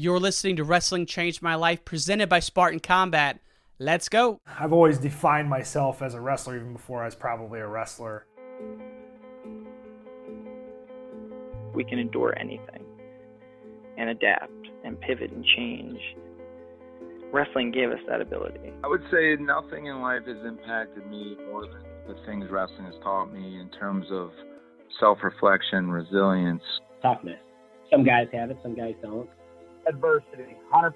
You're listening to Wrestling Changed My Life, presented by Spartan Combat. Let's go. I've always defined myself as a wrestler even before I was probably a wrestler. We can endure anything and adapt and pivot and change. Wrestling gave us that ability. I would say nothing in life has impacted me more than the things wrestling has taught me in terms of self-reflection, resilience. Toughness. Some guys have it, some guys don't. Adversity, 100%.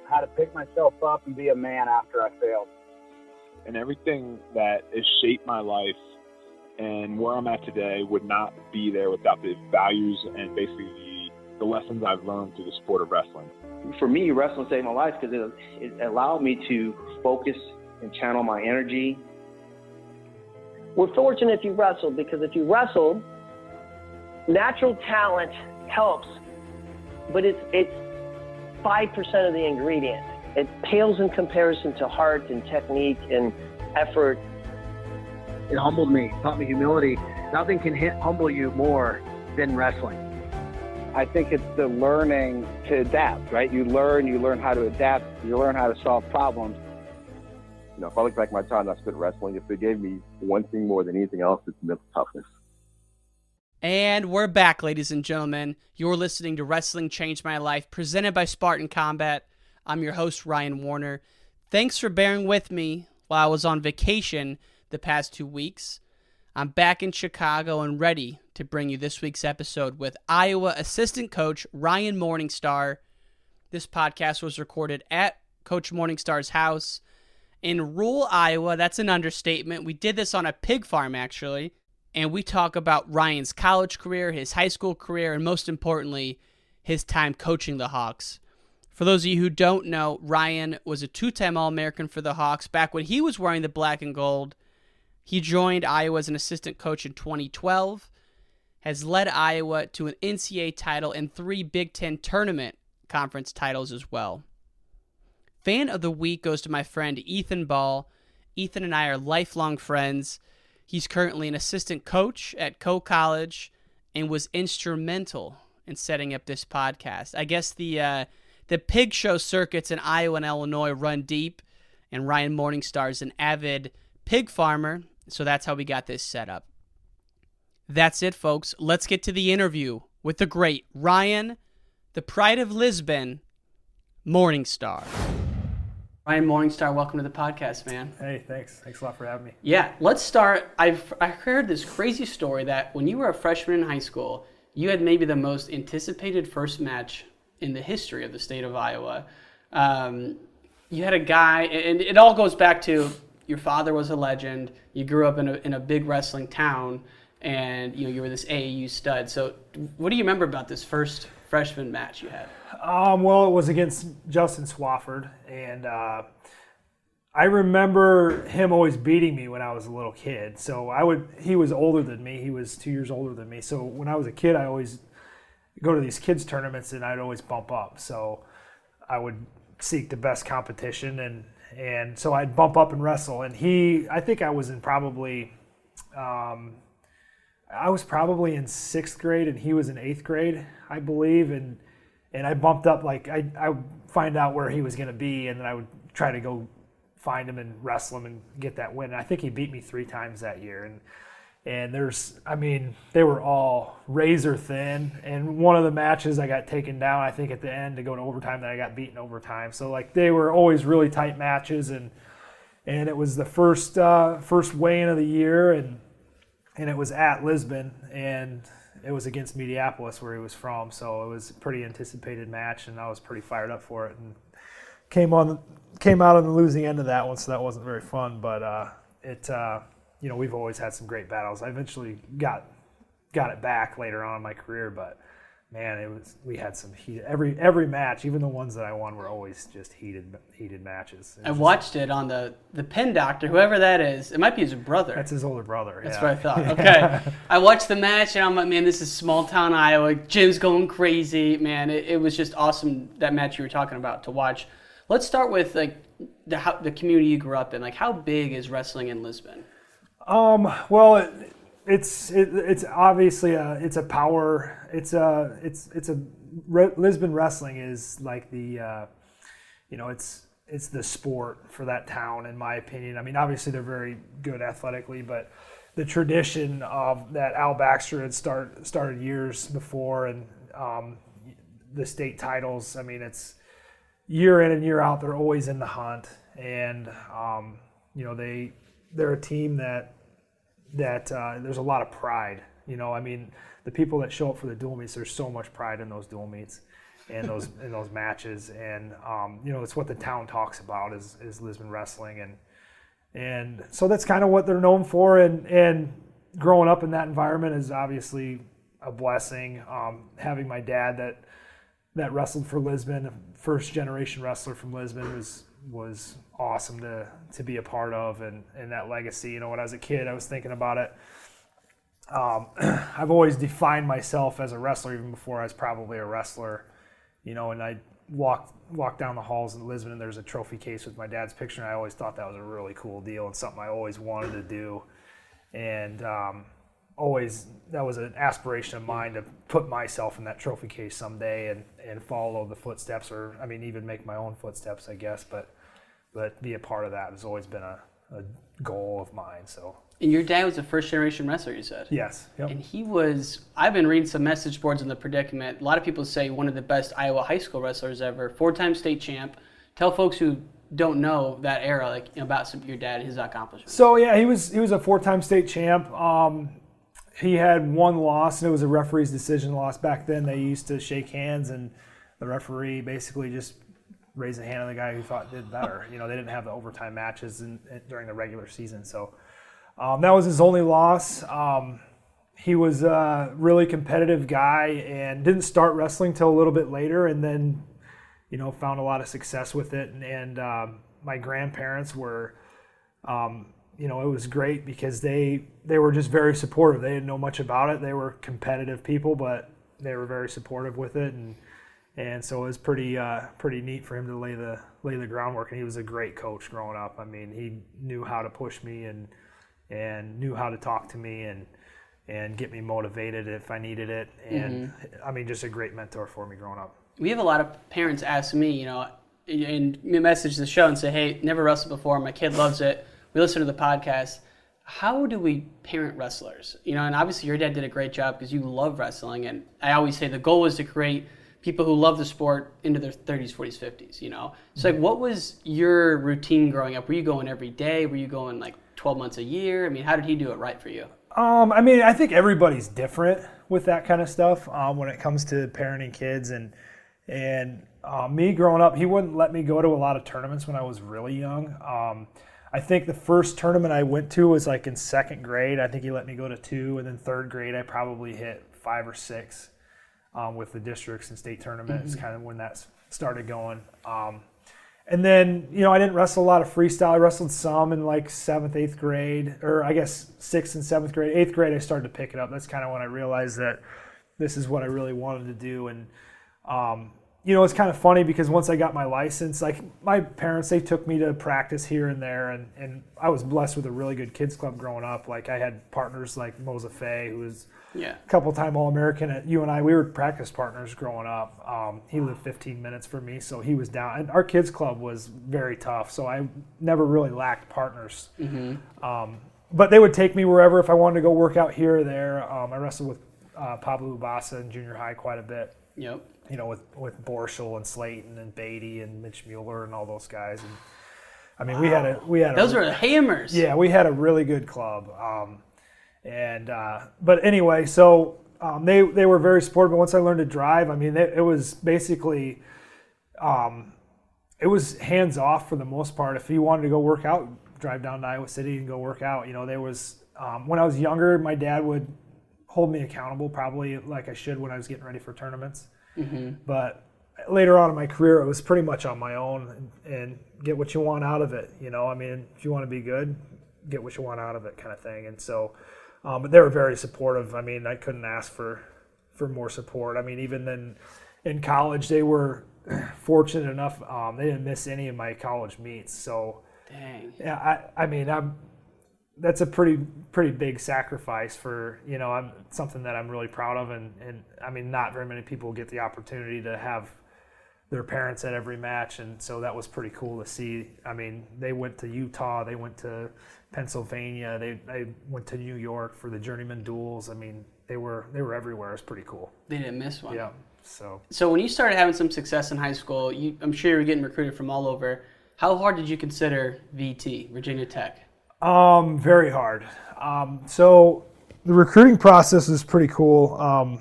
How to pick myself up and be a man after I failed. And everything that has shaped my life and where I'm at today would not be there without the values and basically the lessons I've learned through the sport of wrestling. For me, wrestling saved my life because it allowed me to focus and channel my energy. We're fortunate if you wrestle, because if you wrestle, natural talent helps, but it's 5% of the ingredient. It pales in comparison to heart and technique and effort. It humbled me, taught me humility. Nothing can humble you more than wrestling. I think it's the learning to adapt, right? You learn how to adapt, you learn how to solve problems. You know, if I look back at my time I spent wrestling, if it gave me one thing more than anything else, it's mental toughness. And we're back, ladies and gentlemen. You're listening to Wrestling Changed My Life, presented by Spartan Combat. I'm your host, Ryan Warner. Thanks for bearing with me while I was on vacation the past 2 weeks. I'm back in Chicago and ready to bring you this week's episode with Iowa assistant coach Ryan Morningstar. This podcast was recorded at Coach Morningstar's house in rural Iowa. That's an understatement. We did this on a pig farm, actually. And we talk about Ryan's college career, his high school career, and most importantly, his time coaching the Hawks. For those of you who don't know, Ryan was a two-time All-American for the Hawks back when he was wearing the black and gold. He joined Iowa as an assistant coach in 2012, has led Iowa to an NCAA title and 3 Big Ten tournament conference titles as well. Fan of the week goes to my friend Ethan Ball. Ethan and I are lifelong friends. He's currently an assistant coach at Coe College and was instrumental in setting up this podcast. I guess the pig show circuits in Iowa and Illinois run deep, and Ryan Morningstar is an avid pig farmer, so that's how we got this set up. That's it, folks. Let's get to the interview with the great Ryan, the pride of Lisbon, Morningstar. Ryan Morningstar, welcome to the podcast, man. Hey, thanks. Thanks a lot for having me. Yeah, let's start. I heard this crazy story that when you were a freshman in high school, you had maybe the most anticipated first match in the history of the state of Iowa. You had a guy, and it all goes back to your father was a legend. You grew up in a big wrestling town, and you were this AAU stud. So what do you remember about this first freshman match you had? Well, it was against Justin Swafford, and I remember him always beating me when I was a little kid. So he was older than me. He was 2 years older than me. So when I was a kid, I always go to these kids tournaments, and I'd always bump up. So I would seek the best competition, and so I'd bump up and wrestle. And I think I was in probably in 6th grade, and he was in 8th grade, I believe, and I bumped up, like I find out where he was going to be, and then I would try to go find him and wrestle him and get that win. And I think he beat me 3 times that year, and they were all razor thin. And one of the matches I got taken down, I think at the end to go to overtime, then I got beaten overtime. So like they were always really tight matches, and it was the first weigh-in of the year, and it was at Lisbon, and it was against Mediapolis where he was from, so it was a pretty anticipated match, and I was pretty fired up for it, and came out on the losing end of that one, so that wasn't very fun. But we've always had some great battles. I eventually got it back later on in my career, but man, we had some heated every match, even the ones that I won were always just heated matches. I watched it on the Penn doctor, whoever that is. It might be his brother. That's his older brother. That's yeah. what I thought. Okay. I watched the match, and I'm like, man, this is small town Iowa. Jim's going crazy, man. It was just awesome, that match you were talking about, to watch. Let's start with like the community you grew up in. Like, how big is wrestling in Lisbon? Well, it's obviously it's a Lisbon wrestling is like the, it's the sport for that town, in my opinion. I mean, obviously they're very good athletically, but the tradition of that Al Baxter had started years before, and the state titles. I mean, it's year in and year out. They're always in the hunt, and they're a team that there's a lot of pride. I mean, the people that show up for the dual meets, there's so much pride in those dual meets and those in those matches, and it's what the town talks about is Lisbon wrestling, and so that's kind of what they're known for, and growing up in that environment is obviously a blessing. Having my dad that wrestled for Lisbon, first generation wrestler from Lisbon, was awesome to be a part of, and that legacy. When I was a kid, I was thinking about it. I've always defined myself as a wrestler even before I was probably a wrestler, and I walk down the halls in Lisbon and there's a trophy case with my dad's picture, and I always thought that was a really cool deal and something I always wanted to do, and always that was an aspiration of mine to put myself in that trophy case someday and follow the footsteps, or I mean even make my own footsteps, I guess, but be a part of that has always been a goal of mine. So. And your dad was a first-generation wrestler, you said? Yes. Yep. And he was, I've been reading some message boards on the predicament. A lot of people say one of the best Iowa high school wrestlers ever, 4-time state champ. Tell folks who don't know that era about your dad, his accomplishments. So, yeah, he was a 4-time state champ. He had one loss, and it was a referee's decision loss. Back then, they used to shake hands, and the referee basically just raised a hand on the guy who thought did better. They didn't have the overtime matches during the regular season, so... that was his only loss. He was a really competitive guy and didn't start wrestling till a little bit later, and then, found a lot of success with it. And my grandparents were, it was great because they were just very supportive. They didn't know much about it. They were competitive people, but they were very supportive with it, and so it was pretty neat for him to lay the groundwork. And he was a great coach growing up. I mean, he knew how to push me and knew how to talk to me and get me motivated if I needed it. And I mean, just a great mentor for me growing up. We have a lot of parents ask me, and message the show and say, hey, never wrestled before. My kid loves it. We listen to the podcast. How do we parent wrestlers? And obviously your dad did a great job because you love wrestling. And I always say the goal was to create people who love the sport into their 30s, 40s, 50s, So what was your routine growing up? Were you going every day? Were you going 12 months a year? I mean, how did he do it right for you? I mean, I think everybody's different with that kind of stuff when it comes to parenting kids. And me growing up, he wouldn't let me go to a lot of tournaments when I was really young. I think the first tournament I went to was in second grade. I think he let me go to 2, and then third grade I probably hit 5 or 6 with the districts and state tournaments. Kind of when that started going. And then, I didn't wrestle a lot of freestyle. I wrestled some in 7th, 8th grade, or I guess 6th and 7th grade. 8th grade, I started to pick it up. That's kind of when I realized that this is what I really wanted to do. And, it's kind of funny because once I got my license, my parents, they took me to practice here and there. And I was blessed with a really good kids club growing up. I had partners like Moza Fay, who was a couple-time All-American at UNI. We were practice partners growing up. He lived 15 minutes from me, so he was down. And our kids club was very tough, so I never really lacked partners. But they would take me wherever if I wanted to go work out here or there. I wrestled with Pablo Ubasa in junior high quite a bit. Yep. With Borschel and Slayton and Beatty and Mitch Mueller and all those guys. And I mean, we had those were hammers. Yeah, we had a really good club. But anyway, so they were very supportive. But once I learned to drive, I mean, it was basically, it was hands off for the most part. If you wanted to go work out, drive down to Iowa City and go work out. There was, when I was younger, my dad would hold me accountable, probably like I should when I was getting ready for tournaments. But later on in my career, it was pretty much on my own and get what you want out of it. I mean, if you want to be good, get what you want out of it, kind of thing. And so, but they were very supportive. I mean, I couldn't ask for more support. I mean, even in college, they were fortunate enough. They didn't miss any of my college meets. So, dang. Yeah, I mean, that's a pretty big sacrifice for, I'm something that I'm really proud of. And I mean, not very many people get the opportunity to have their parents at every match. And so that was pretty cool to see. I mean, they went to Utah, they went to Pennsylvania, they went to New York for the journeyman duels. I mean, they were everywhere. It was pretty cool. They didn't miss one. Yeah. So when you started having some success in high school, I'm sure you were getting recruited from all over. How hard did you consider VT, Virginia Tech? Very hard. So the recruiting process was pretty cool.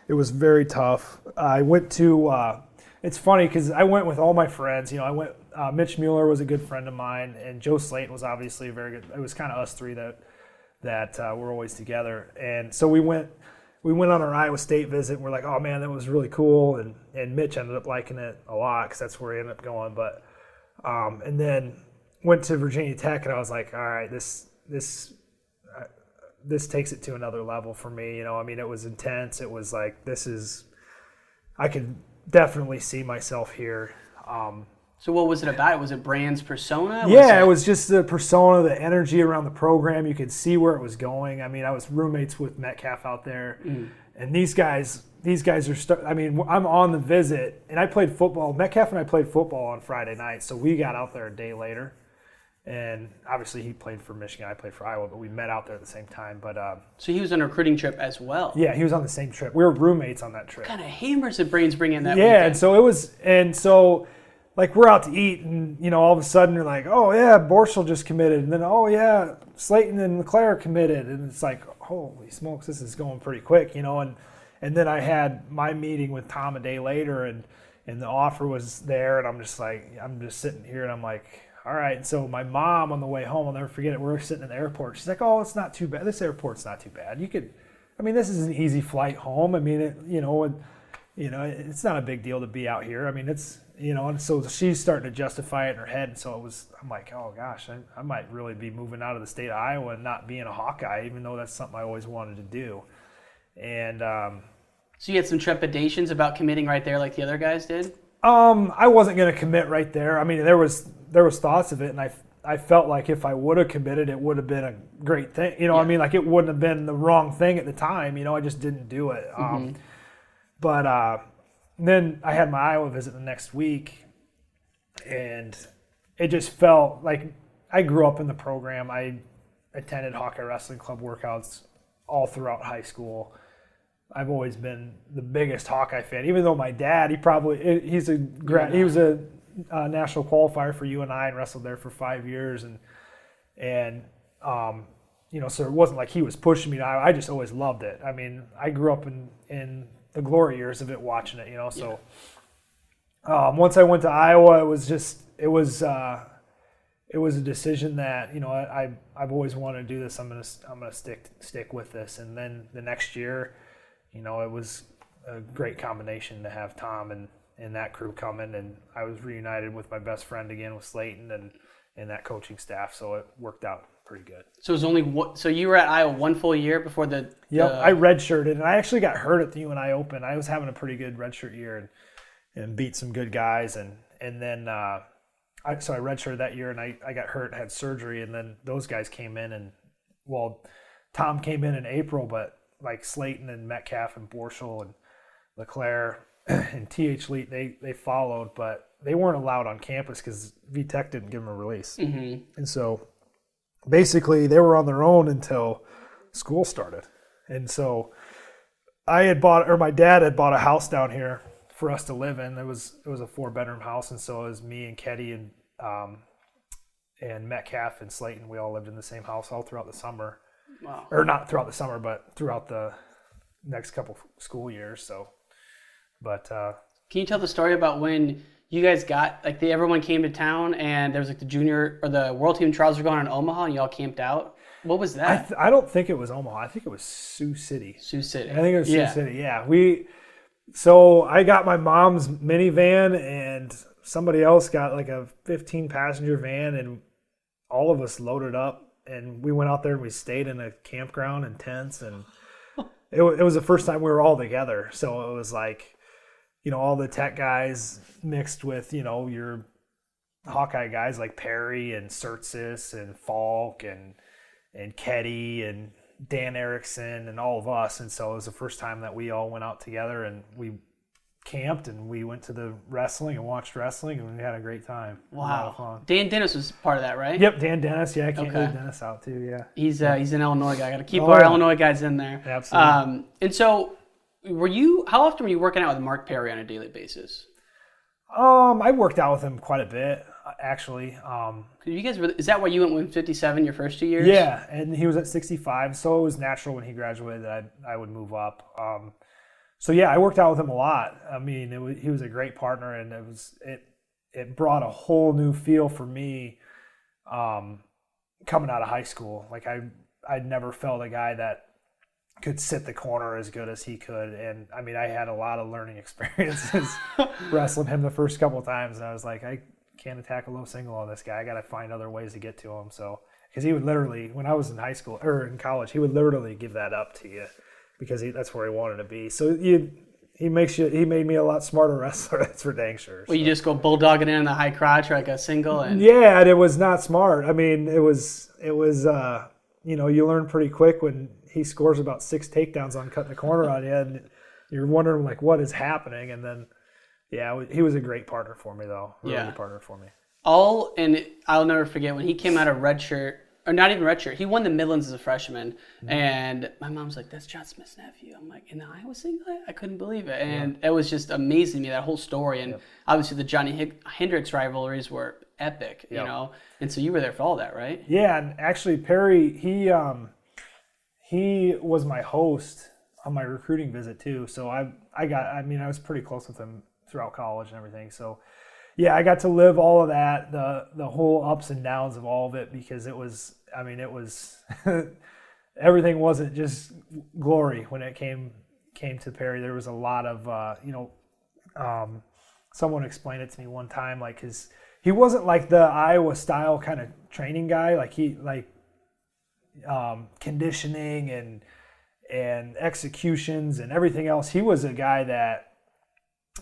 It was very tough. I went to, it's funny because I went with all my friends. Mitch Mueller was a good friend of mine, and Joe Slayton was obviously very good. It was kind of us three that were always together. And so we went on our Iowa State visit, and we're like, oh man, that was really cool. And Mitch ended up liking it a lot because that's where he ended up going. But, and then went to Virginia Tech, and I was like, all right, this takes it to another level for me. I mean, it was intense. It was like, I could definitely see myself here. So what was it about? Was it Brand's persona? It was just the persona, the energy around the program. You could see where it was going. I mean, I was roommates with Metcalf out there, and these guys are. I'm on the visit, and I played football. Metcalf and I played football on Friday night, so we got out there a day later. And obviously, he played for Michigan. I played for Iowa, but we met out there at the same time. But so he was on a recruiting trip as well. Yeah, he was on the same trip. We were roommates on that trip. What kind of hammers did Brains bring in that weekend? And so like we're out to eat, and all of a sudden you're like, oh yeah, Borschel just committed, and then oh yeah, Slayton and LeClaire committed, and it's like, holy smokes, this is going pretty quick, And then I had my meeting with Tom a day later, and the offer was there, and I'm just sitting here, and I'm like, all right. And so my mom on the way home, I'll never forget it. We're sitting in the airport. She's like, "Oh, it's not too bad. This airport's not too bad. This is an easy flight home. I mean, it's not a big deal to be out here. I mean, it's, And so she's starting to justify it in her head. And so I'm like, oh gosh, I might really be moving out of the state of Iowa and not being a Hawkeye, even though that's something I always wanted to do. And so you had some trepidations about committing right there, like the other guys did. I wasn't going to commit right there. I mean, there was thoughts of it, and I felt like if I would have committed, it would have been a great thing. I mean, like it wouldn't have been the wrong thing at the time. I just didn't do it. But then I had my Iowa visit the next week, and it just felt like I grew up in the program. I attended Hawkeye Wrestling Club workouts all throughout high school. I've always been the biggest Hawkeye fan, even though my dad, he was a national qualifier for UNI and wrestled there for 5 years, and so it wasn't like he was pushing me to Iowa. I just always loved it. I mean, I grew up in the glory years of it, watching it, So once I went to Iowa, it was a decision that I've always wanted to do this. I'm gonna stick with this, and then the next year. It was a great combination to have Tom and that crew coming, and I was reunited with my best friend again with Slayton and that coaching staff, so it worked out pretty good. So it was so you were at Iowa one full year before the I redshirted, and I actually got hurt at the UNI Open. I was having a pretty good redshirt year and beat some good guys, and then I redshirted that year, and I got hurt, had surgery, and then those guys came in, Tom came in April, but like Slayton and Metcalf and Borschel and LeClaire and T.H. Leet, they followed, but they weren't allowed on campus because VTech didn't give them a release. Mm-hmm. And so basically they were on their own until school started. And so my dad had bought a house down here for us to live in. It was a 4-bedroom house, and so it was me and Ketty and Metcalf and Slayton. We all lived in the same house all throughout the summer. Wow. Or not throughout the summer, but throughout the next couple school years. So, but can you tell the story about when you guys got everyone came to town and there was like the junior or the world team trials were going on in Omaha and y'all camped out? What was that? I don't think it was Omaha. I think it was Sioux City. Sioux City. I think it was Sioux City. Yeah. So I got my mom's minivan, and somebody else got like a 15-passenger van, and all of us loaded up. And we went out there and we stayed in a campground in tents, and it was the first time we were all together. So it was like, all the tech guys mixed with, your Hawkeye guys like Perry and Surtsis and Falk and Keddy and Dan Erickson and all of us. And so it was the first time that we all went out together and we camped and we went to the wrestling and watched wrestling and we had a great time. Wow. A lot of fun. Dan Dennis was part of that, right? Yep, Dan Dennis. Yeah, I can't leave Dennis out too. Yeah, he's an Illinois guy. Got to keep our Illinois guys in there. Absolutely. And so, how often were you working out with Mark Perry on a daily basis? I worked out with him quite a bit, actually. You guys is that why you went with 57 your first 2 years? Yeah, and he was at 65, so it was natural when he graduated that I would move up. So yeah, I worked out with him a lot. I mean, he was a great partner, and it brought a whole new feel for me coming out of high school. Like I'd never felt a guy that could sit the corner as good as he could, and I mean, I had a lot of learning experiences wrestling him the first couple of times, and I was like, I can't attack a low single on this guy. I got to find other ways to get to him. So because he would literally, when I was in high school or in college, he would literally give that up to you. Because that's where he wanted to be. So he made me a lot smarter wrestler. That's for dang sure. Well, you just go bulldogging in the high crotch like a single, and yeah, and it was not smart. I mean, it was you learn pretty quick when he scores about 6 takedowns on cutting the corner on you, and you're wondering like what is happening. And then he was a great partner for me though. Really good partner for me. I'll never forget when he came out of redshirt. Or not even redshirt. He won the Midlands as a freshman, and my mom's like, "That's John Smith's nephew." I'm like, "In the Iowa singlet?" I couldn't believe it, and it was just amazing to me, that whole story. And obviously, the Johnny Hendricks rivalries were epic, you know. And so you were there for all that, right? Yeah, and actually, Perry, he was my host on my recruiting visit too. So I was pretty close with him throughout college and everything. So. Yeah, I got to live all of that, the whole ups and downs of all of it, because it was everything wasn't just glory when it came to Perry. There was a lot of, someone explained it to me one time, like he wasn't like the Iowa style kind of training guy, conditioning and executions and everything else. He was a guy that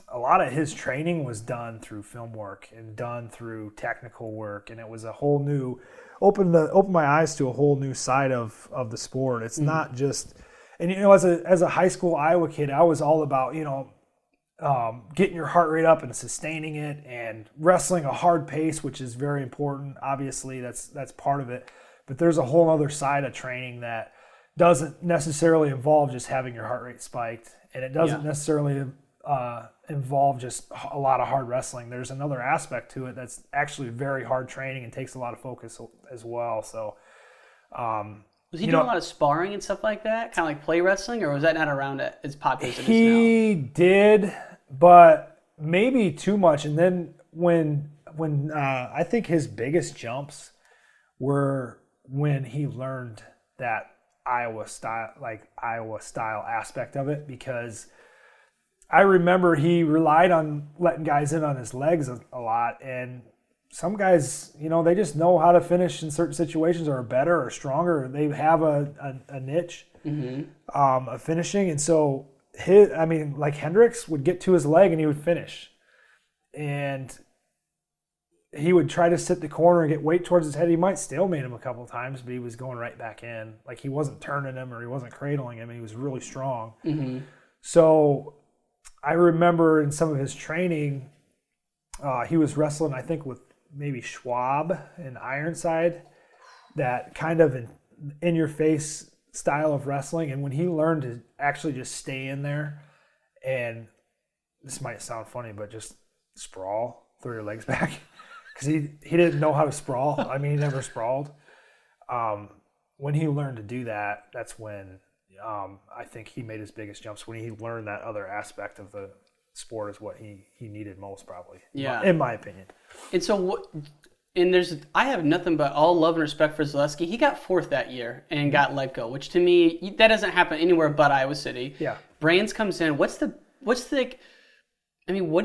a lot of his training was done through film work and done through technical work, and it was a whole new opened my eyes to a whole new side of the sport. It's not just, and as a high school Iowa kid, I was all about getting your heart rate up and sustaining it and wrestling a hard pace, which is very important. Obviously, that's part of it, but there's a whole other side of training that doesn't necessarily involve just having your heart rate spiked, and it doesn't necessarily involve just a lot of hard wrestling. There's another aspect to it that's actually very hard training and takes a lot of focus as well. So, was he doing a lot of sparring and stuff like that, kind of like play wrestling, or was that not around as popular as it is now? He did, but maybe too much. And then when I think his biggest jumps were when he learned that Iowa style aspect of it, because I remember he relied on letting guys in on his legs a lot, and some guys, they just know how to finish in certain situations, or are better or stronger. They have a niche of finishing, and so Hendricks would get to his leg and he would finish, and he would try to sit the corner and get weight towards his head. He might stalemate him a couple of times, but he was going right back in. Like, he wasn't turning him or he wasn't cradling him. He was really strong. So I remember in some of his training, he was wrestling, I think, with maybe Schwab and Ironside, that kind of in-your-face style of wrestling. And when he learned to actually just stay in there, and this might sound funny, but just sprawl, throw your legs back, because he didn't know how to sprawl. I mean, he never sprawled. When he learned to do that, that's when I think he made his biggest jumps, when he learned that other aspect of the sport is what he needed most, probably. Yeah, in my opinion. And so, I have nothing but all love and respect for Zaleski. He got 4th that year and got let go, which to me, that doesn't happen anywhere but Iowa City. Yeah. Brands comes in. What do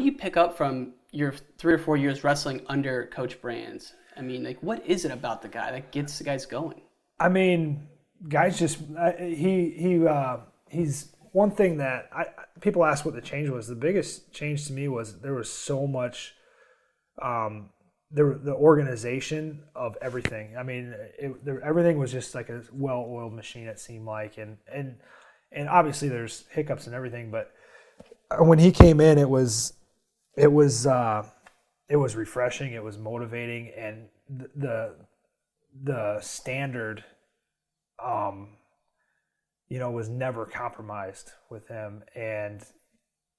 you pick up from your 3 or 4 years wrestling under Coach Brands? I mean, what is it about the guy that gets the guys going? I mean, guys just he's one thing that people ask what the change was. The biggest change to me was there was so much the organization of everything. I mean, everything was just like a well-oiled machine. It seemed like, and obviously there's hiccups and everything, but when he came in, it was refreshing. It was motivating, and the standard, was never compromised with him, and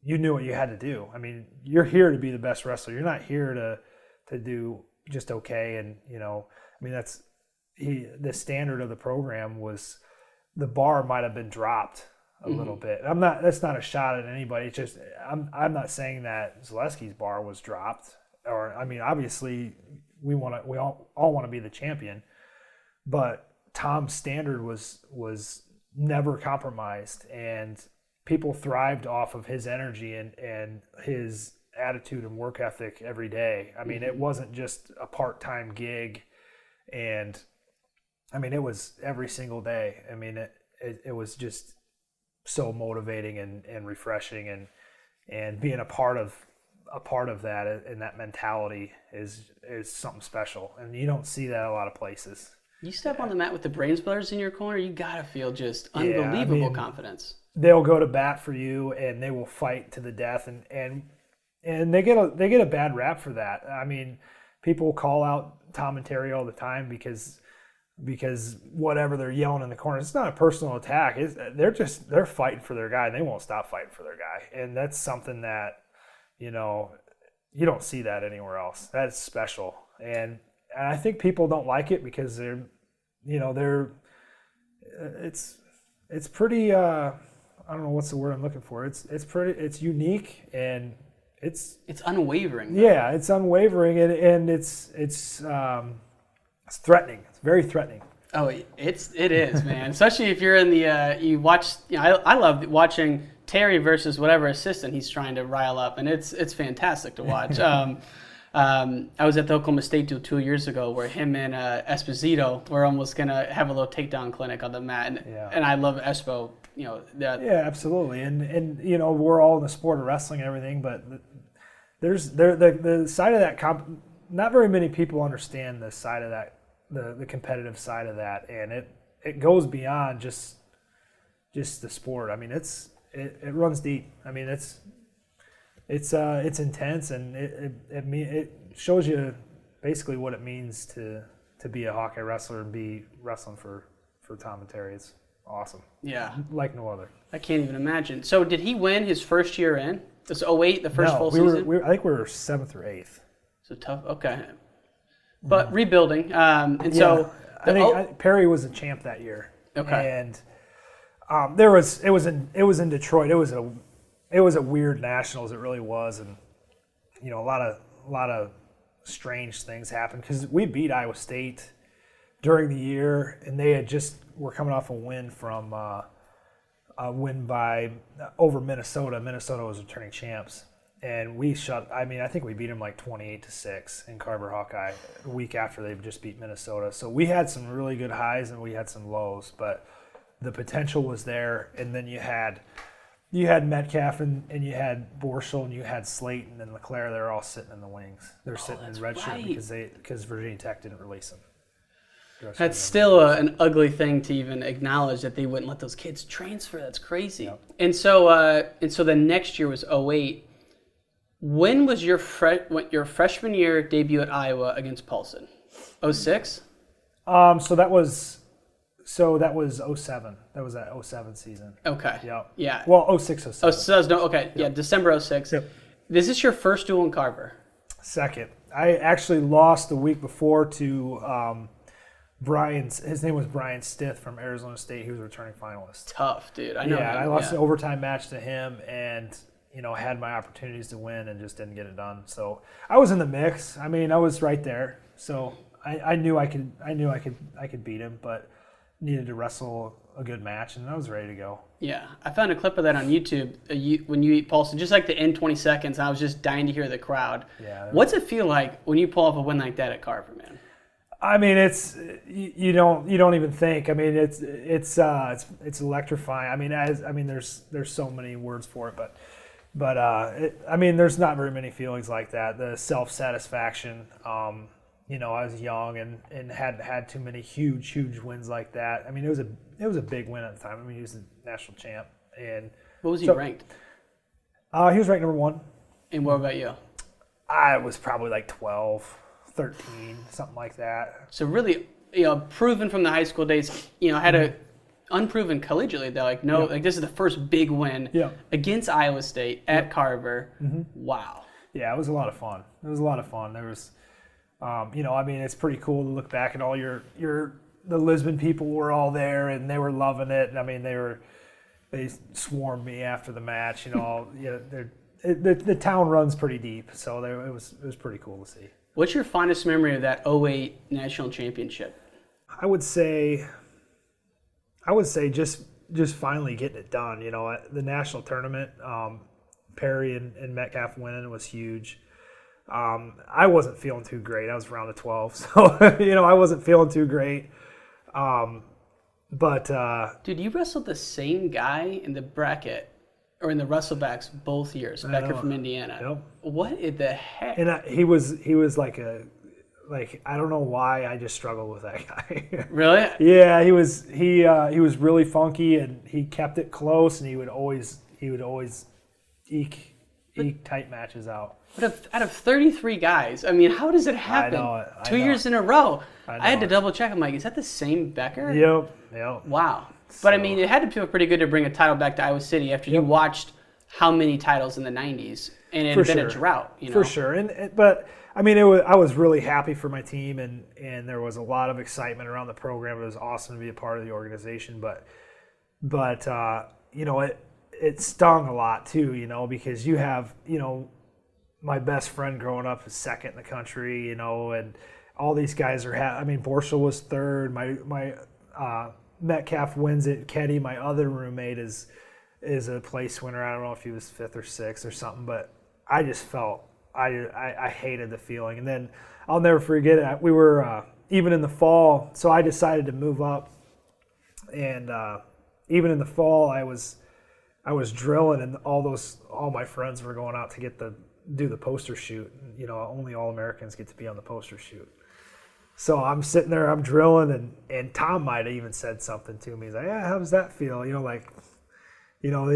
you knew what you had to do. I mean, you're here to be the best wrestler. You're not here to do just okay. And the standard of the program was, the bar might have been dropped a little bit. That's not a shot at anybody. It's just I'm not saying that Zaleski's bar was dropped, or obviously we all want to be the champion, but Tom's standard was never compromised, and people thrived off of his energy and his attitude and work ethic every day. I mean, it wasn't just a part-time gig, and it was every single day. I mean, it was just so motivating and refreshing, and being a part of that, and that mentality is something special, and you don't see that a lot of places. You step on the mat with the Brains brothers in your corner, you gotta feel just unbelievable confidence. They'll go to bat for you, and they will fight to the death, and they get a bad rap for that. I mean, people call out Tom and Terry all the time because whatever they're yelling in the corner, it's not a personal attack. They're fighting for their guy, and they won't stop fighting for their guy. And that's something that, you don't see that anywhere else. That's special. And I think people don't like it because it's pretty, I don't know what's the word I'm looking for. It's unique, and it's unwavering. Yeah, it's unwavering, and it's threatening. It's very threatening. Oh, it is, man. Especially if you're in the you watch. I love watching Terry versus whatever assistant he's trying to rile up, and it's fantastic to watch. I was at the Oklahoma State Duel 2 years ago, where him and Esposito were almost gonna have a little takedown clinic on the mat, and I love Espo. Yeah, absolutely, and we're all in the sport of wrestling and everything, but there's the side of that not very many people understand the side of that, the competitive side of that, and it goes beyond just the sport. I mean, it runs deep. I mean, it's intense, and it shows you basically what it means to be a Hawkeye wrestler and be wrestling for Tom and Terry. It's awesome. Yeah. Like no other. I can't even imagine. So did he win his first year in? This 2008, the first full season? I think we were 7th or 8th. So tough. Okay. But rebuilding. So I think Perry was a champ that year. Okay. And it was in Detroit. It was a weird nationals. It really was, and a lot of strange things happened because we beat Iowa State during the year, and they were coming off a win from over Minnesota. Minnesota was returning champs, and I think we beat them like 28-6 in Carver Hawkeye a week after they just beat Minnesota. So we had some really good highs and we had some lows, but the potential was there. And then you had Metcalf and you had Borschel and you had Slayton and LeClaire. They're all sitting in the wings. They're sitting in red shirt because Virginia Tech didn't release them. That's still an ugly thing to even acknowledge, that they wouldn't let those kids transfer. That's crazy. Yep. And so the next year was 2008. When was your freshman year debut at Iowa against Paulson? 2006? So that was 2007. That was that 2007 season. Okay. Yep. Yeah. Well, 2006, 2007. Okay. Yep. Yeah, December 2006. Yep. Is this your first duel in Carver? Second. I actually lost the week before to his name was Brian Stith from Arizona State. He was a returning finalist. Tough, dude. I know. Yeah, I lost an overtime match to him, and had my opportunities to win and just didn't get it done. So I was in the mix. I mean, I was right there. So I knew I could beat him, but needed to wrestle a good match, and I was ready to go. Yeah, I found a clip of that on YouTube when you beat Paulson, just like the end 20 seconds. I was just dying to hear the crowd. Yeah. What's it feel like when you pull off a win like that at Carver, man? I mean, it's you don't even think. I mean, it's electrifying. I mean, there's so many words for it, but But I mean, there's not very many feelings like that. The self-satisfaction. You know, I was young and hadn't had too many huge wins like that. I mean, it was a big win at the time. I mean, he was the national champ. And what was he ranked? He was ranked number 1. And what about you? I was probably like 12, 13, something like that. So really, you know, proven from the high school days, you know, had a unproven collegiately though. Like like this is the first big win against Iowa State at Carver. Wow. Yeah, it was a lot of fun. There was, you know, I mean, it's pretty cool to look back at all the Lisbon people were all there and they were loving it. And I mean, they swarmed me after the match. You know, the town runs pretty deep, so it was pretty cool to see. What's your fondest memory of that 2008 national championship? I would say just finally getting it done. You know, the national tournament, Perry and Metcalf winning was huge. I wasn't feeling too great. I was around the 12, so you know, I wasn't feeling too great. But dude, you wrestled the same guy in the bracket or in the wrestlebacks both years. Becker from Indiana. Yep. What in the heck? And he was like I don't know why I just struggled with that guy. Really? Yeah, he was really funky and he kept it close and he would always eke tight matches out. But out of 33 guys, I mean, how does it happen? I 2 know. years in a row. I had to double check. I'm like, is that the same Becker? Yep. Wow. But I mean, it had to feel pretty good to bring a title back to Iowa City after you watched how many titles in the 90s and it had been a drought. You know? For sure. But I mean, I was really happy for my team and there was a lot of excitement around the program. It was awesome to be a part of the organization. But you know, it stung a lot too, you know, because you have, you know, my best friend growing up is second in the country, you know, and all these guys are. I mean, Borschel was third. My Metcalf wins it. Keddy, my other roommate, is a place winner. I don't know if he was 5th or 6th or something, but I just felt I hated the feeling. And then I'll never forget it. We were even in the fall, so I decided to move up, and even in the fall, I was drilling, and all my friends were going out to do the poster shoot. You know, only All-Americans get to be on the poster shoot. So I'm sitting there, I'm drilling, and Tom might have even said something to me. He's like, "Yeah, how does that feel?" You know, like, you know,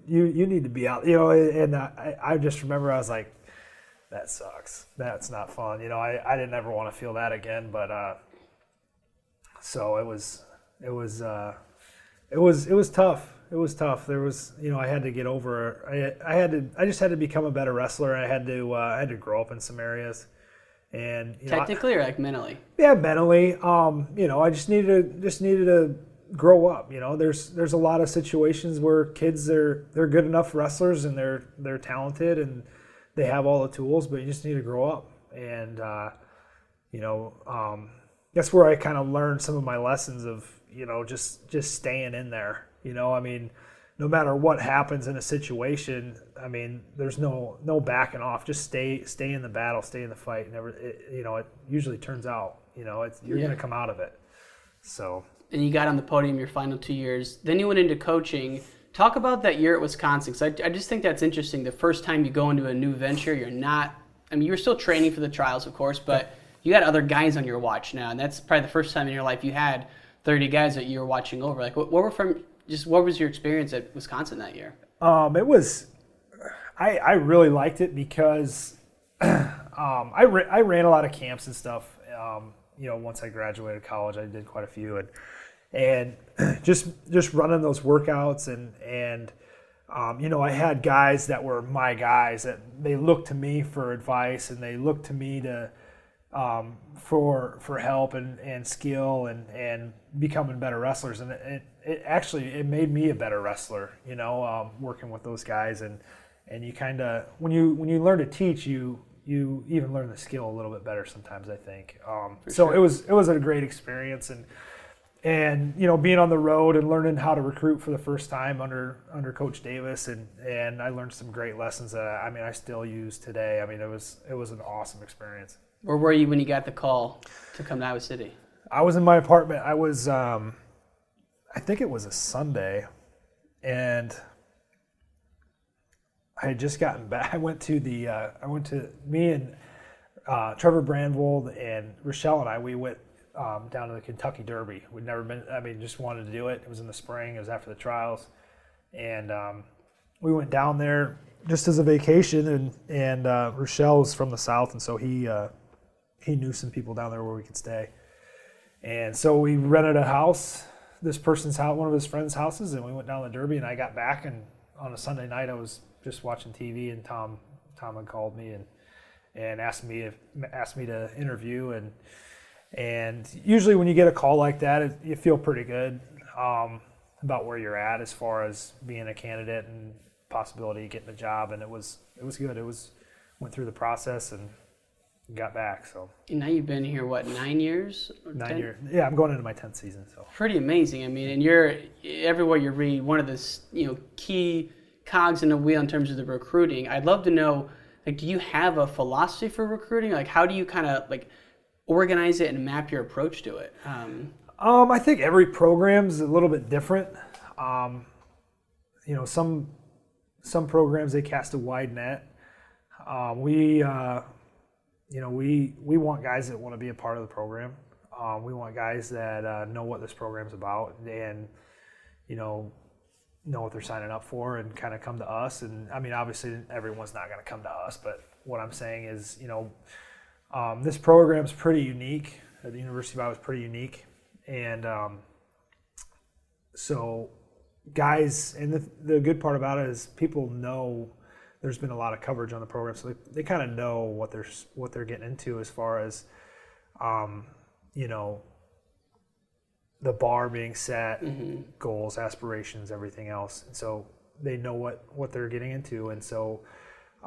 you need to be out. You know, and I just remember I was like, that sucks. That's not fun. You know, I didn't ever want to feel that again. But so it was tough. It was tough. There was, you know, I had to get over. I just had to become a better wrestler. I had to grow up in some areas, and you technically or like mentally. Yeah, mentally. You know, I just needed to grow up. You know, there's a lot of situations where kids they're good enough wrestlers and they're talented and they have all the tools, but you just need to grow up. And you know, that's where I kind of learned some of my lessons of, you know, just staying in there. You know, I mean, no matter what happens in a situation, I mean, there's no backing off. Just stay in the battle, stay in the fight. You know, it usually turns out, you know, you're going to come out of it. So. And you got on the podium your final 2 years. Then you went into coaching. Talk about that year at Wisconsin, because I just think that's interesting. The first time you go into a new venture, you're still training for the trials, of course, but you got other guys on your watch now, and that's probably the first time in your life you had 30 guys that you were watching over. Like, what was your experience at Wisconsin that year? It was, I really liked it because I ran a lot of camps and stuff. You know, once I graduated college, I did quite a few, and just running those workouts and you know, I had guys that were my guys that they looked to me for advice and they looked to me to for help and skill and becoming better wrestlers, and it actually made me a better wrestler, you know, working with those guys, and you kind of when you learn to teach, you even learn the skill a little bit better sometimes, I think. So it was a great experience, and you know, being on the road and learning how to recruit for the first time under Coach Davis, and I learned some great lessons that I still use today. I mean, it was an awesome experience. Where were you when you got the call to come to Iowa City? I was in my apartment. I was, I think it was a Sunday, and I had just gotten back. Me and Trevor Brandvold and Rochelle and we went down to the Kentucky Derby. We'd never been, just wanted to do it. It was in the spring. It was after the trials. And we went down there just as a vacation. And Rochelle was from the South, and so he knew some people down there where we could stay. And so we rented a house, this person's house, one of his friends' houses, and we went down the Derby. And I got back, and on a Sunday night I was just watching TV, and Tom had called me and asked me to interview. And usually when you get a call like that, you feel pretty good about where you're at as far as being a candidate and possibility of getting a job. And it was good. Went through the process and got back. So And now you've been here, what, 9 years? 9 years. Yeah, I'm going into my 10th season. So pretty amazing. And you're everywhere you read, one of the key cogs in the wheel in terms of the recruiting. I'd love to know, do you have a philosophy for recruiting? How do you kind of organize it and map your approach to it? I think every program's a little bit different. Some programs, they cast a wide net. We want guys that want to be a part of the program. We want guys that know what this program's about and know what they're signing up for and kind of come to us. And obviously everyone's not going to come to us, but what I'm saying is, this program's pretty unique. The University of Iowa is pretty unique. And so guys, and the good part about it is people know there's been a lot of coverage on the program, so they kind of know what they're getting into as far as, the bar being set, goals, aspirations, everything else. And so they know what they're getting into. And so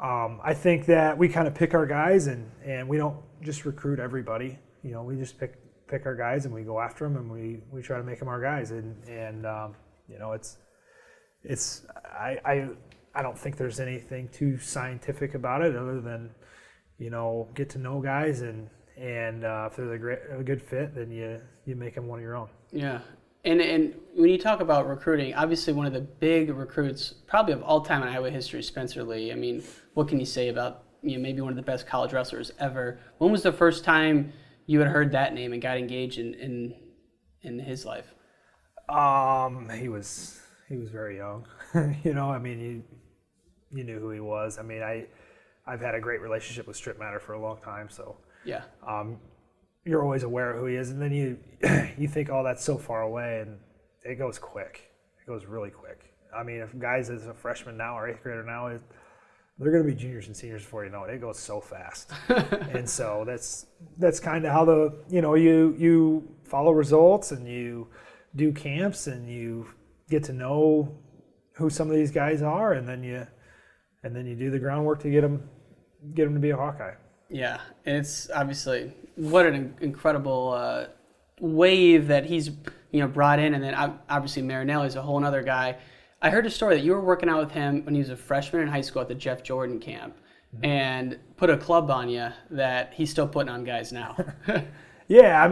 I think that we kind of pick our guys and we don't just recruit everybody. We just pick our guys and we go after them and we try to make them our guys. And I don't think there's anything too scientific about it other than, get to know guys and if they're a good fit, then you make them one of your own. Yeah. And when you talk about recruiting, obviously one of the big recruits probably of all time in Iowa history, Spencer Lee. What can you say about maybe one of the best college wrestlers ever? When was the first time you had heard that name and got engaged in his life? He was very young. You knew who he was. I've had a great relationship with Strip Matter for a long time, so yeah. You're always aware of who he is, and then you think, oh, that's so far away, and it goes quick. It goes really quick. If guys as a freshman now or 8th grader now, they're going to be juniors and seniors before you know it. It goes so fast. And so that's kind of how you follow results and you do camps and you get to know who some of these guys are, and then you do the groundwork to get them to be a Hawkeye. Yeah, and it's obviously what an incredible wave that he's brought in, and then obviously Marinelli is a whole other guy. I heard a story that you were working out with him when he was a freshman in high school at the Jeff Jordan camp, and put a club on you that he's still putting on guys now. Yeah,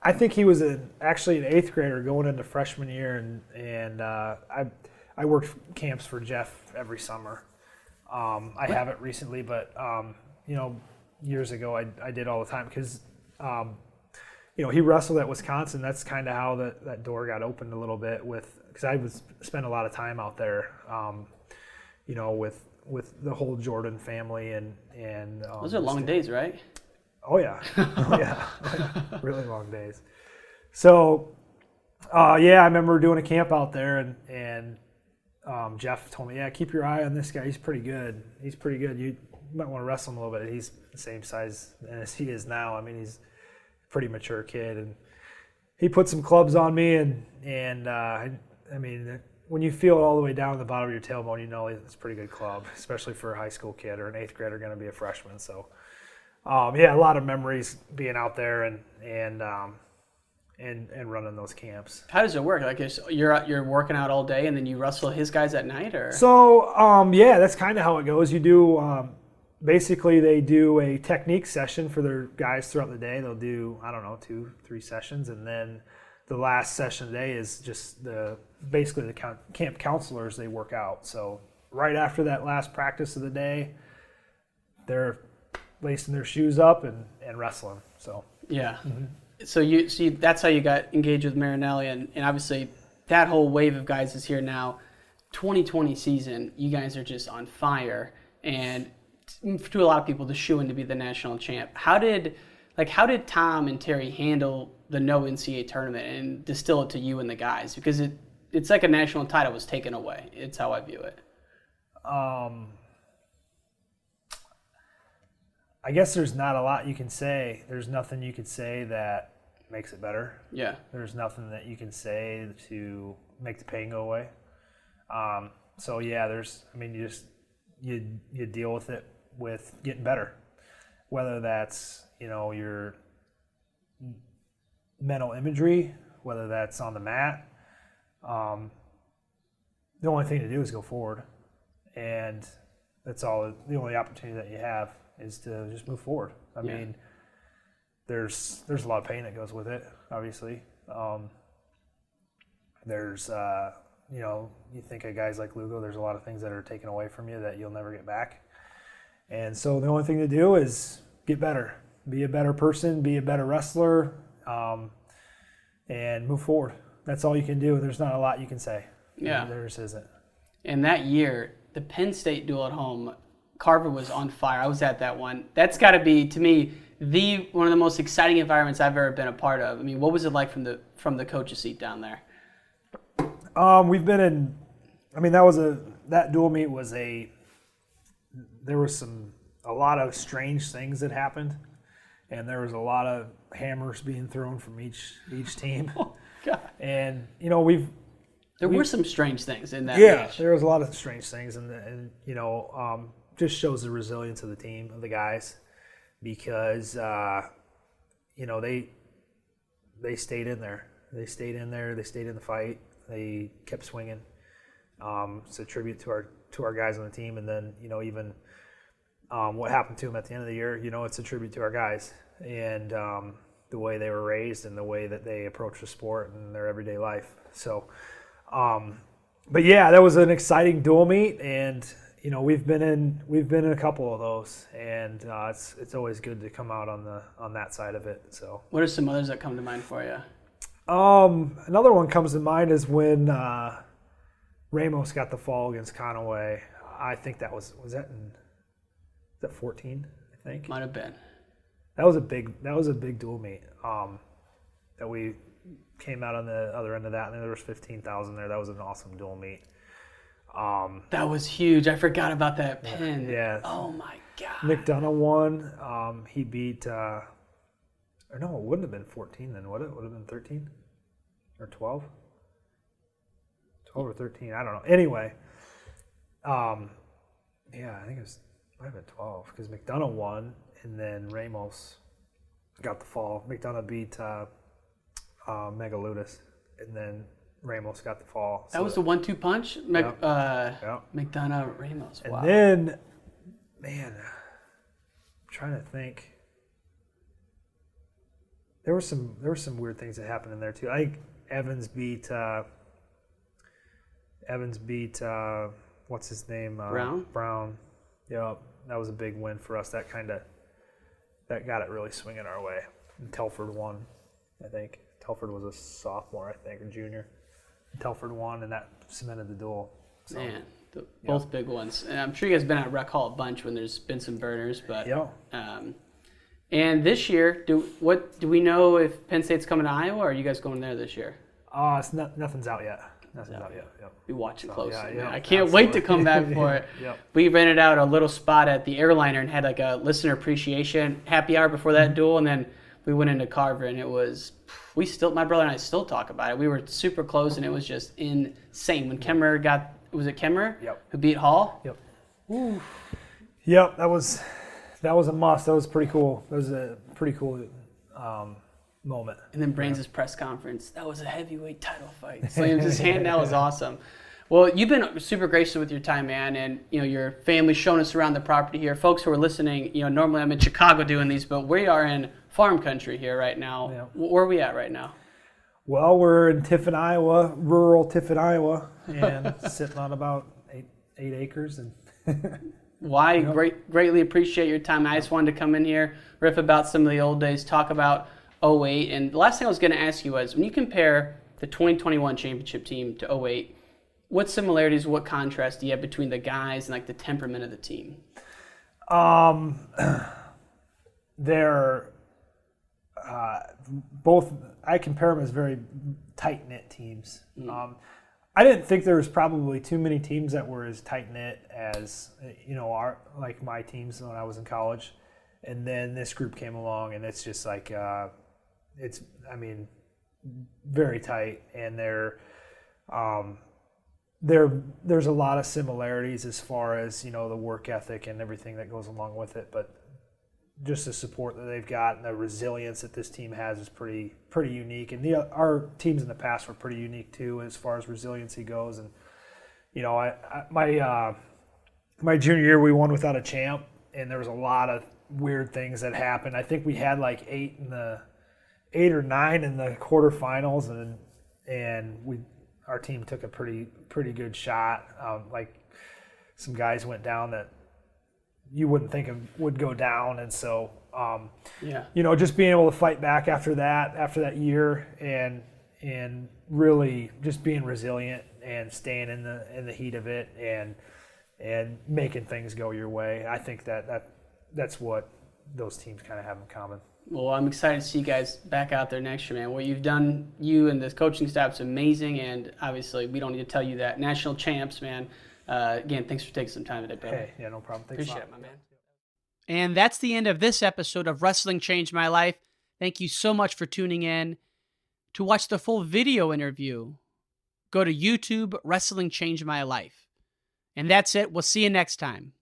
I think he was actually an 8th grader going into freshman year, and I worked camps for Jeff every summer. I haven't recently, but years ago I did all the time because he wrestled at Wisconsin. That's kind of how that door got opened a little bit because I would spend a lot of time out there, with the whole Jordan family and those are long days, right? Oh yeah, yeah, really long days. So I remember doing a camp out there and Jeff told me, keep your eye on this guy. He's pretty good. You might want to wrestle him a little bit. He's the same size as he is now. He's a pretty mature kid, and he put some clubs on me. And when you feel it all the way down to the bottom of your tailbone, it's a pretty good club, especially for a high school kid or an 8th grader going to be a freshman. So, a lot of memories being out there and running those camps. How does it work? You're working out all day and then you wrestle his guys at night, or? So that's kind of how it goes. You do basically they do a technique session for their guys throughout the day. They'll do 2-3 sessions, and then the last session of the day is just basically the camp counselors. They work out. So right after that last practice of the day, they're lacing their shoes up and wrestling. So yeah. So you see, that's how you got engaged with Marinelli, and obviously that whole wave of guys is here now. 2020 season, you guys are just on fire, and to a lot of people, the shoe-in to be the national champ. How did Tom and Terry handle the no NCAA tournament and distill it to you and the guys? Because it's like a national title was taken away. It's how I view it. I guess there's not a lot you can say. There's nothing you could say that makes it better. Yeah. There's nothing that you can say to make the pain go away. So yeah, you deal with it with getting better. Whether that's, your mental imagery, whether that's on the mat. The only thing to do is go forward. And that's all, the only opportunity that you have is to just move forward. I mean, there's a lot of pain that goes with it, obviously. You think of guys like Lugo, there's a lot of things that are taken away from you that you'll never get back. And so the only thing to do is get better, be a better person, be a better wrestler, and move forward. That's all you can do. There's not a lot you can say. Yeah. There just isn't. And that year, the Penn State duel at home, Carver was on fire. I was at that one. That's got to be, to me, one of the most exciting environments I've ever been a part of. I mean, what was it like from the coach's seat down there? We've been in. I mean, that dual meet was there was a lot of strange things that happened, and there was a lot of hammers being thrown from each team. Oh, God. And there were some strange things in that match. There was a lot of strange things, and just shows the resilience of the team, of the guys, because they stayed in there. They stayed in there. They stayed in the fight. They kept swinging. It's a tribute to our guys on the team, and then even what happened to them at the end of the year. It's a tribute to our guys and the way they were raised and the way that they approach the sport and their everyday life. So, but yeah, that was an exciting dual meet, and we've been in a couple of those, and it's always good to come out on that side of it. So, what are some others that come to mind for you? Another one comes to mind is when Ramos got the fall against Conaway. I think that was that 14? I think might have been. That was a big dual meet. That we came out on the other end of that, and there was 15,000 there. That was an awesome dual meet. That was huge. I forgot about that pin. Yeah. Oh my God. McDonough won. He beat. Or no, it wouldn't have been 14 then, would it? It would have been 13 or 12. 12 or 13. I don't know. Anyway, I think it might have been 12 because McDonough won, and then Ramos got the fall. McDonough beat Megaludis, and then Ramos got the fall. That was the 1-2 punch? Yep. McDonough, Ramos. Wow. And then, man, I'm trying to think. There were some weird things that happened in there too. I think Evans beat what's his name? Brown. Yeah, that was a big win for us. That got it really swinging our way. And Telford won, I think. Telford was a sophomore, I think, or junior. Telford won, and that cemented the duel. So, man, both big ones. And I'm sure you guys have been at Rec Hall a bunch when there's been some burners, but and this year, do we know if Penn State's coming to Iowa, or are you guys going there this year? Nothing's out yet. Nothing's out yet. Yep. Be watching closely. Yeah, I can't wait to come back for it. Yep. We rented out a little spot at the airliner and had like a listener appreciation happy hour before that duel, and then we went into Carver, and it was my brother and I still talk about it. We were super close, and it was just insane. When Kemmerer was it Kemmerer? Yep. Who beat Hall? Yep. Ooh. Yep, that was a must. That was pretty cool. That was a pretty cool moment. And then Brains' press conference. That was a heavyweight title fight. Slams his hand. That was awesome. Well, you've been super gracious with your time, man, and your family's shown us around the property here. Folks who are listening, normally I'm in Chicago doing these, but we are in farm country here right now. Yeah. Where are we at right now? Well, we're in Tiffin, Iowa, rural Tiffin, Iowa, and sitting on about acres. And well, I greatly appreciate your time. I just wanted to come in here, riff about some of the old days, talk about 08. And the last thing I was going to ask you was, when you compare the 2021 championship team to 08, what similarities, what contrast do you have between the guys and like the temperament of the team? They're both, I compare them as very tight-knit teams. I didn't think there was probably too many teams that were as tight-knit as, like my teams when I was in college. And then this group came along, and it's just like, very tight. And there's a lot of similarities as far as, the work ethic and everything that goes along with it. But just the support that they've got and the resilience that this team has is pretty unique. And our teams in the past were pretty unique too, as far as resiliency goes. And my junior year we won without a champ, and there was a lot of weird things that happened. I think we had like 8 or 9 in the quarterfinals, and our team took a pretty good shot. Like some guys went down that you wouldn't think would go down, and so just being able to fight back after that year, and really just being resilient and staying in the heat of it and making things go your way. I think that's what those teams kind of have in common. Well, I'm excited to see you guys back out there next year, man. What you've done, you and the coaching staff, is amazing, and obviously we don't need to tell you that. National champs, man. Again, thanks for taking some time today, brother. Hey, yeah, no problem. Thanks Appreciate a lot. it, my man. And that's the end of this episode of Wrestling Changed My Life. Thank you so much for tuning in. To watch the full video interview, go to YouTube, Wrestling Changed My Life. And that's it. We'll see you next time.